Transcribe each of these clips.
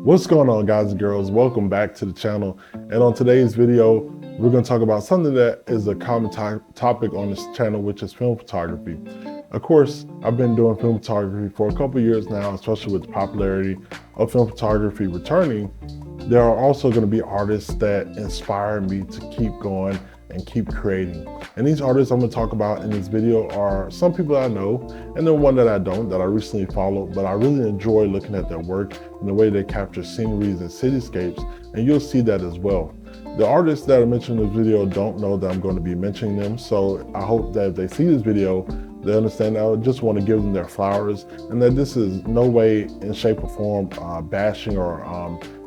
What's going on, guys and girls? Welcome back to the channel. And on today's video, we're going to talk about something that is a common topic on this channel, which is film photography. Of course, I've been doing film photography for a couple years now, especially with the popularity of film photography returning. There are also going to be artists that inspire me to keep going and keep creating. And these artists I'm going to talk about in this video are some people I know, and then one that I don't, that I recently followed, but I really enjoy looking at their work and the way they capture sceneries and cityscapes, and you'll see that as well. The artists that I mentioned in this video don't know that I'm going to be mentioning them, so I hope that if they see this video, they understand that I just want to give them their flowers, and that this is no way in shape or form bashing or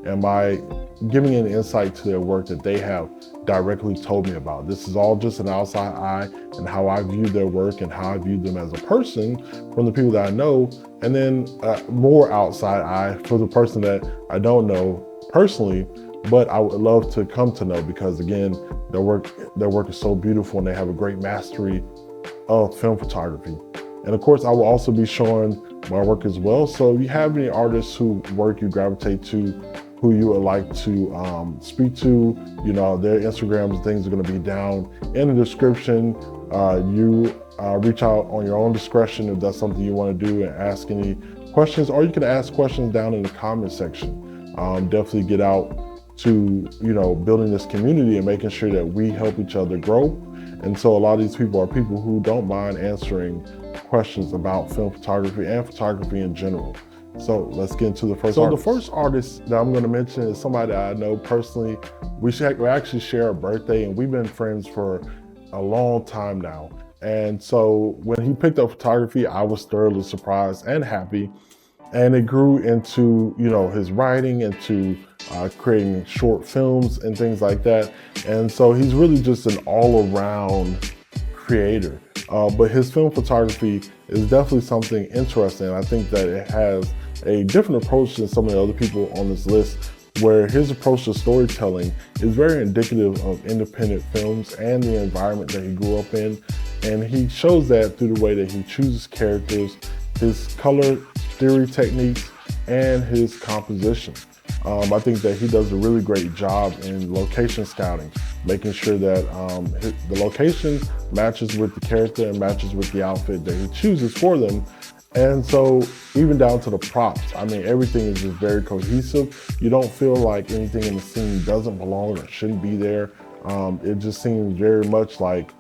am I giving any insight to their work that they have directly told me about. This is all just an outside eye and how I view their work and how I view them as a person from the people that I know, and then more outside eye for the person that I don't know personally, but I would love to come to know, because again, their work is so beautiful and they have a great mastery of film photography. And of course, I will also be showing my work as well. So if you have any artists whose work you gravitate to, who you would like to speak to, you know, their Instagrams and things are going to be down in the description. You reach out on your own discretion if that's something you want to do and ask any questions, or you can ask questions down in the comment section. Definitely get out to, you know, building this community and making sure that we help each other grow. And so a lot of these people are people who don't mind answering questions about film photography and photography in general. So let's get into the first artist. The first artist that I'm going to mention is somebody that I know personally. We actually share a birthday, and we've been friends for a long time now. And so when he picked up photography, I was thoroughly surprised and happy. And it grew into, you know, his writing, into creating short films and things like that. And so he's really just an all-around creator. But his film photography is definitely something interesting. I think that it has a different approach than some of the other people on this list, where his approach to storytelling is very indicative of independent films and the environment that he grew up in. And he shows that through the way that he chooses characters, his color theory techniques, and his composition. I think that he does a really great job in location scouting, making sure that the location matches with the character and matches with the outfit that he chooses for them. And so even down to the props, I mean, everything is just very cohesive. You don't feel like anything in the scene doesn't belong or shouldn't be there. It just seems very much like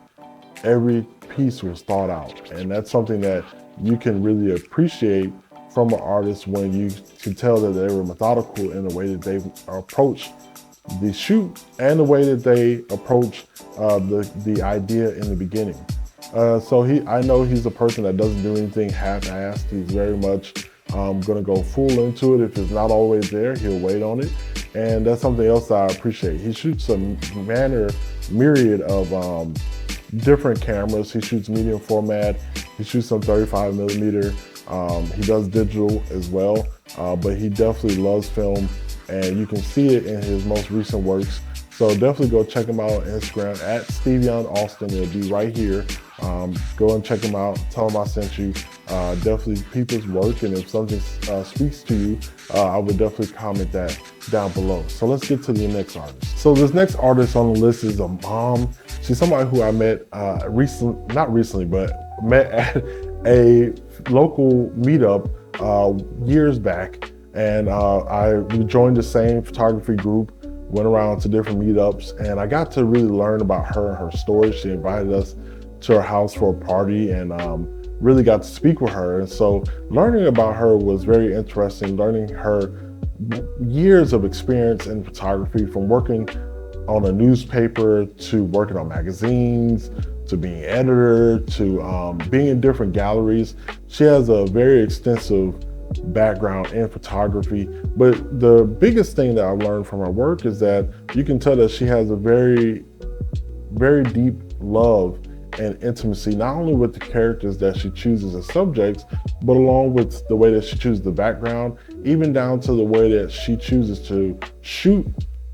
every piece was thought out. And that's something that you can really appreciate from an artist, when you can tell that they were methodical in the way that they approach the shoot and the way that they approach the idea in the beginning. So I know he's a person that doesn't do anything half-assed. He's very much gonna go full into it. If it's not always there, he'll wait on it. And that's something else that I appreciate. He shoots a myriad of different cameras. He shoots medium format. He shoots some 35 millimeter. He does digital as well, but he definitely loves film, and you can see it in his most recent works. So definitely go check him out on Instagram at Stevion Austin. It'll be right here. Go and check him out. Tell him I sent you. Definitely peep his work, and if something speaks to you, I would definitely comment that down below. So let's get to the next artist. So this next artist on the list is a mom. She's somebody who I met not recently, but met at a local meetup years back, and we joined the same photography group, went around to different meetups, and I got to really learn about her and her story. She invited us to her house for a party, and really got to speak with her. And so learning about her was very interesting, learning her years of experience in photography, from working on a newspaper to working on magazines, to being editor, to being in different galleries. She has a very extensive background in photography, but the biggest thing that I've learned from her work is that you can tell that she has a very, very deep love and intimacy, not only with the characters that she chooses as subjects, but along with the way that she chooses the background, even down to the way that she chooses to shoot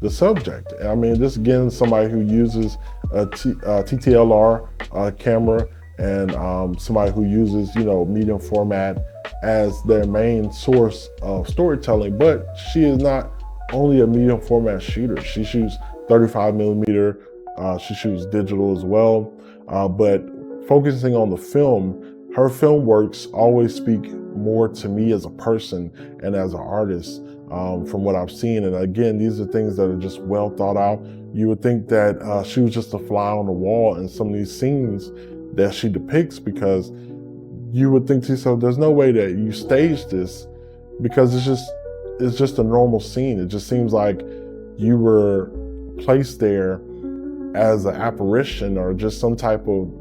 the subject. I mean, this again, somebody who uses a TTLR camera and somebody who uses, medium format as their main source of storytelling. But she is not only a medium format shooter. She shoots 35 millimeter, she shoots digital as well. But focusing on the film, her film works always speak more to me as a person and as an artist, from what I've seen. And again, these are things that are just well thought out. You would think that she was just a fly on the wall in some of these scenes that she depicts, because you would think to yourself, there's no way that you staged this, because it's just a normal scene. It just seems like you were placed there as an apparition or just some type of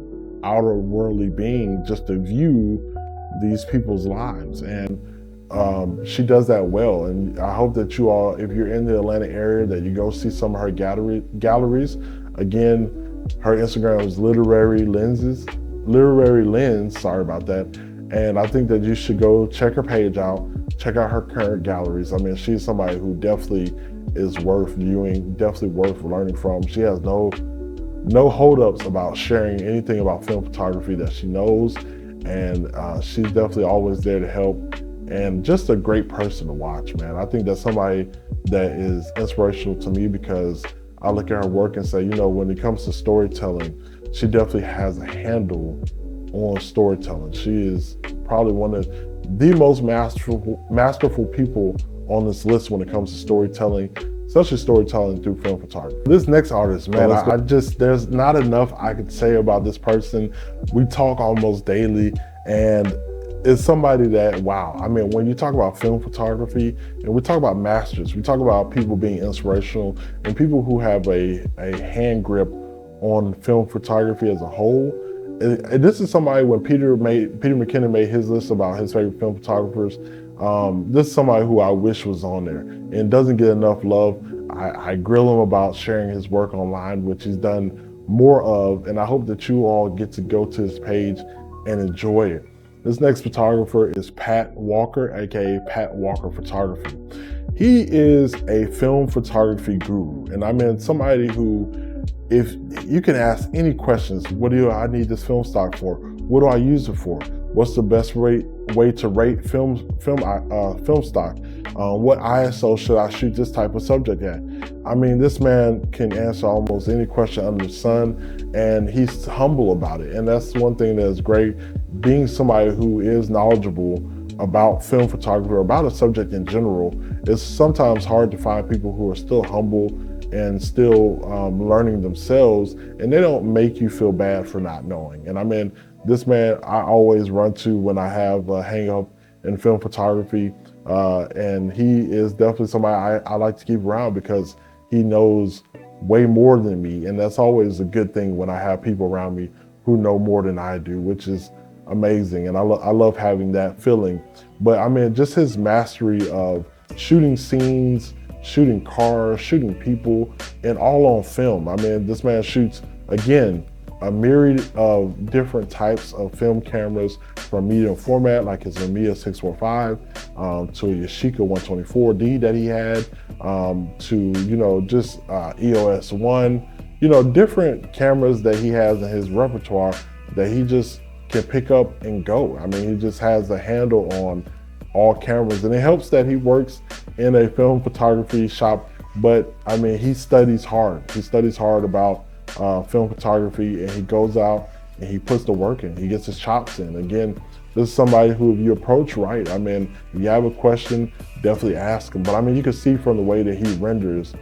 outer worldly being just to view these people's lives. And she does that well. And I hope that you all, if you're in the Atlanta area, that you go see some of her galleries. Again, her Instagram is Literary Lens, sorry about that. And I think that you should go check her page out, check out her current galleries. I mean, she's somebody who definitely is worth viewing, definitely worth learning from. She has no holdups about sharing anything about film photography that she knows. And she's definitely always there to help, and just a great person to watch, man. I think that's somebody that is inspirational to me, because I look at her work and say, when it comes to storytelling, she definitely has a handle on storytelling. She is probably one of the most masterful people on this list when it comes to storytelling, especially storytelling through film photography. This next artist, man, there's not enough I could say about this person. We talk almost daily, and it's somebody that, wow. I mean, when you talk about film photography, and we talk about masters, we talk about people being inspirational and people who have a hand grip on film photography as a whole. And this is somebody, when Peter McKinnon made his list about his favorite film photographers, this is somebody who I wish was on there and doesn't get enough love. I grill him about sharing his work online, which he's done more of, and I hope that you all get to go to his page and enjoy it. This next photographer is Pat Walker, aka Pat Walker Photography. He is a film photography guru, and I mean somebody who, if you can ask any questions, what do I need this film stock for? What do I use it for? What's the best way to rate film stock? What ISO should I shoot this type of subject at? I mean, this man can answer almost any question under the sun, and he's humble about it. And that's one thing that is great. Being somebody who is knowledgeable about film photography or about a subject in general, it's sometimes hard to find people who are still humble and still learning themselves, and they don't make you feel bad for not knowing. And I mean, this man I always run to when I have a hang up in film photography, and he is definitely somebody I like to keep around, because he knows way more than me, and that's always a good thing when I have people around me who know more than I do, which is amazing, and I love having that feeling. But I mean, just his mastery of shooting scenes, shooting cars, shooting people, and all on film. I mean, this man shoots, again, a myriad of different types of film cameras, from medium format like his Mamiya 645 to a Yashica 124D that he had, to just EOS 1, different cameras that he has in his repertoire that he just can pick up and go. I mean, he just has a handle on all cameras, and it helps that he works in a film photography shop. But I mean, he studies hard. He studies hard about film photography, and he goes out and he puts the work in. He gets his chops in. Again, this is somebody who, if you approach right, I mean, if you have a question, definitely ask him. But I mean, you can see from the way that he renders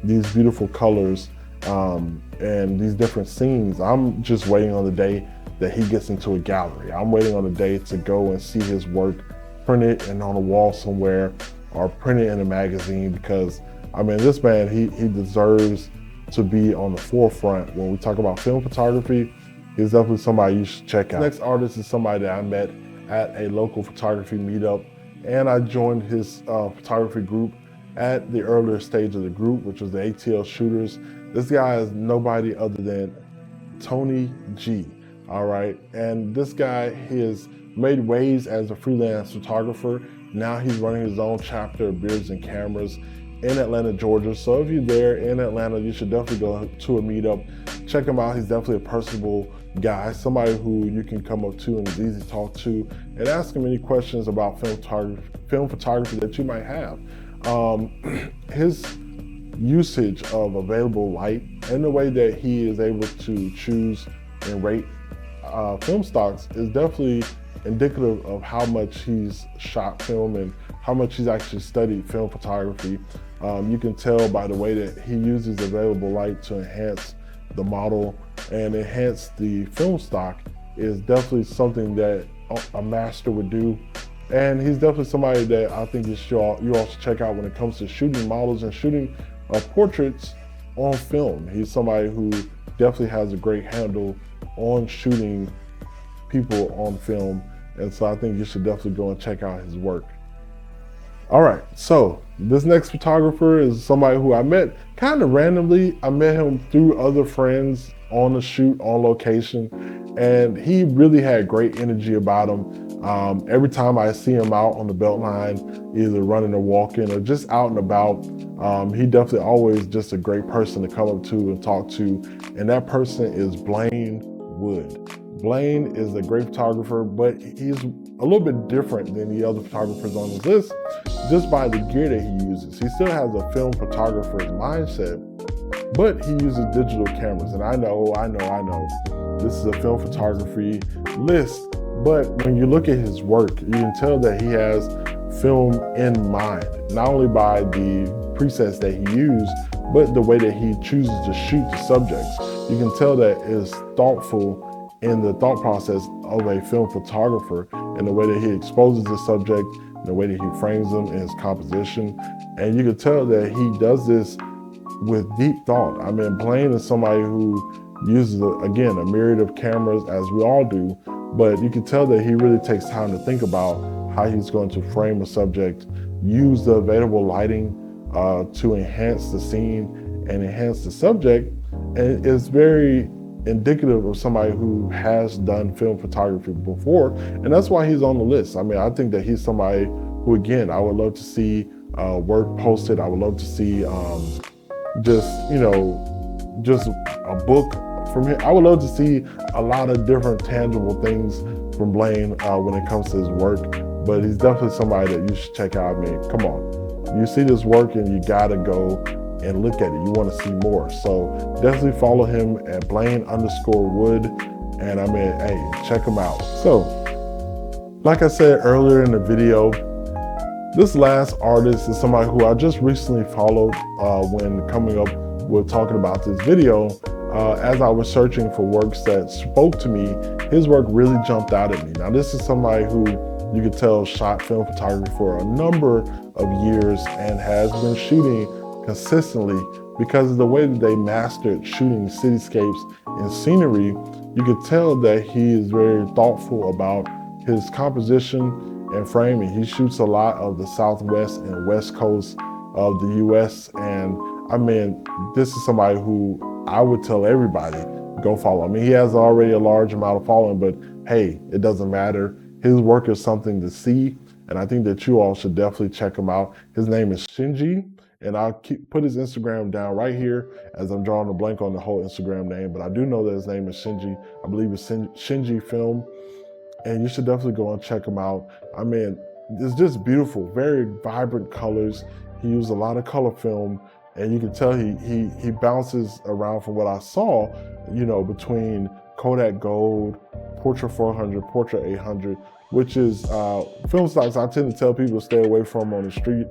these beautiful colors and these different scenes. I'm just waiting on the day that he gets into a gallery. I'm waiting on the day to go and see his work printed and on a wall somewhere, or printed in a magazine, because I mean, this man, he deserves to be on the forefront. When we talk about film photography, he's definitely somebody you should check out. Next artist is somebody that I met at a local photography meetup, and I joined his photography group at the earlier stage of the group, which was the ATL shooters. This guy is nobody other than Tony G, all right? And this guy, he has made waves as a freelance photographer. Now he's running his own chapter of Beards and Cameras in Atlanta, Georgia. So if you're there in Atlanta, you should definitely go to a meetup. Check him out. He's definitely a personable guy, somebody who you can come up to and is easy to talk to and ask him any questions about film photography that you might have. His usage of available light and the way that he is able to choose and rate film stocks is definitely indicative of how much he's shot film and how much he's actually studied film photography. You can tell by the way that he uses available light to enhance the model and enhance the film stock is definitely something that a master would do. And he's definitely somebody that I think you all should check out when it comes to shooting models and shooting portraits on film. He's somebody who definitely has a great handle on shooting people on film. And so I think you should definitely go and check out his work. All right, so this next photographer is somebody who I met kind of randomly. I met him through other friends on the shoot, on location, and he really had great energy about him. Every time I see him out on the Beltline, either running or walking or just out and about, he definitely always just a great person to come up to and talk to, and that person is Blaine Wood. Blaine is a great photographer, but he's a little bit different than the other photographers on his list just by the gear that he uses. He still has a film photographer's mindset, but he uses digital cameras. And I know, this is a film photography list, but when you look at his work, you can tell that he has film in mind, not only by the presets that he used, but the way that he chooses to shoot the subjects. You can tell that is thoughtful in the thought process of a film photographer and the way that he exposes the subject, and the way that he frames them in his composition. And you can tell that he does this with deep thought. I mean, Blaine is somebody who uses, again, a myriad of cameras as we all do, but you can tell that he really takes time to think about how he's going to frame a subject, use the available lighting to enhance the scene and enhance the subject. And it's very indicative of somebody who has done film photography before, and that's why he's on the list. I mean, I think that he's somebody who, again, I would love to see work posted. I would love to see just a book from him. I would love to see a lot of different tangible things from Blaine when it comes to his work, but he's definitely somebody that you should check out. I mean, come on, you see this work and you gotta go and look at it. You want to see more. So definitely follow him at Blaine_Wood. And I mean, hey, check him out. So, like I said earlier in the video, this last artist is somebody who I just recently followed when coming up with talking about this video. As I was searching for works that spoke to me, his work really jumped out at me. Now, this is somebody who you could tell shot film photography for a number of years and has been shooting consistently because of the way that they mastered shooting cityscapes and scenery. You could tell that he is very thoughtful about his composition and framing. He shoots a lot of the Southwest and West Coast of the US. And I mean, this is somebody who I would tell everybody, go follow. I mean, he has already a large amount of following, but hey, it doesn't matter. His work is something to see. And I think that you all should definitely check him out. His name is Shengje. And I'll put his Instagram down right here as I'm drawing a blank on the whole Instagram name. But I do know that his name is Shengje. I believe it's Shengje Film. And you should definitely go and check him out. I mean, it's just beautiful, very vibrant colors. He used a lot of color film. And you can tell he bounces around from what I saw, between Kodak Gold, Portrait 400, Portrait 800, which is film stocks I tend to tell people to stay away from on the street.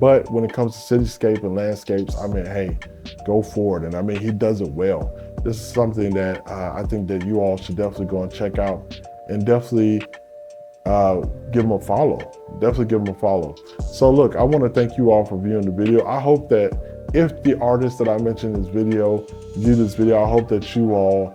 But when it comes to cityscape and landscapes, I mean, hey, go for it. And I mean, he does it well. This is something that I think that you all should definitely go and check out and definitely give him a follow. Definitely give him a follow. So look, I want to thank you all for viewing the video. I hope that if the artists that I mentioned in this video view this video, I hope that you all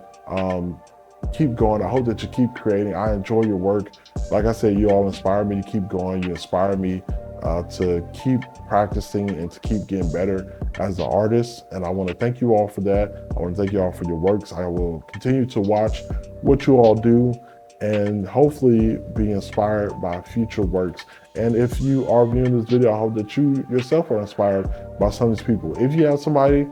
keep going. I hope that you keep creating. I enjoy your work. Like I said, you all inspire me to keep going. You inspire me to keep practicing and to keep getting better as an artist. And I want to thank you all for that. I want to thank you all for your works. I will continue to watch what you all do and hopefully be inspired by future works. And if you are viewing this video, I hope that you yourself are inspired by some of these people. If you have somebody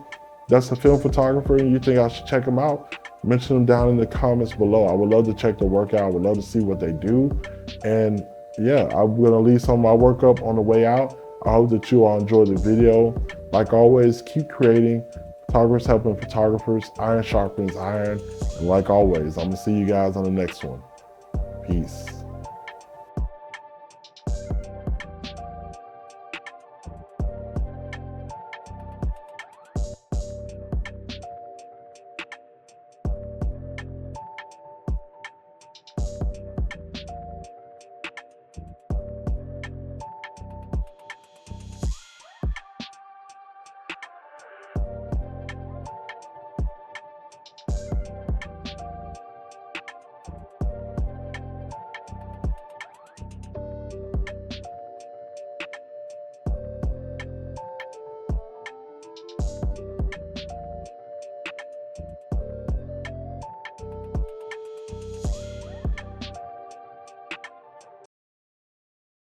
that's a film photographer and you think I should check them out, mention them down in the comments below. I would love to check the work out. I would love to see what they do. And yeah, I'm gonna leave some of my work up on the way out. I hope that you all enjoy the video. Like always, keep creating. Photographers helping photographers. Iron sharpens iron. And like always, I'm gonna see you guys on the next one. Peace.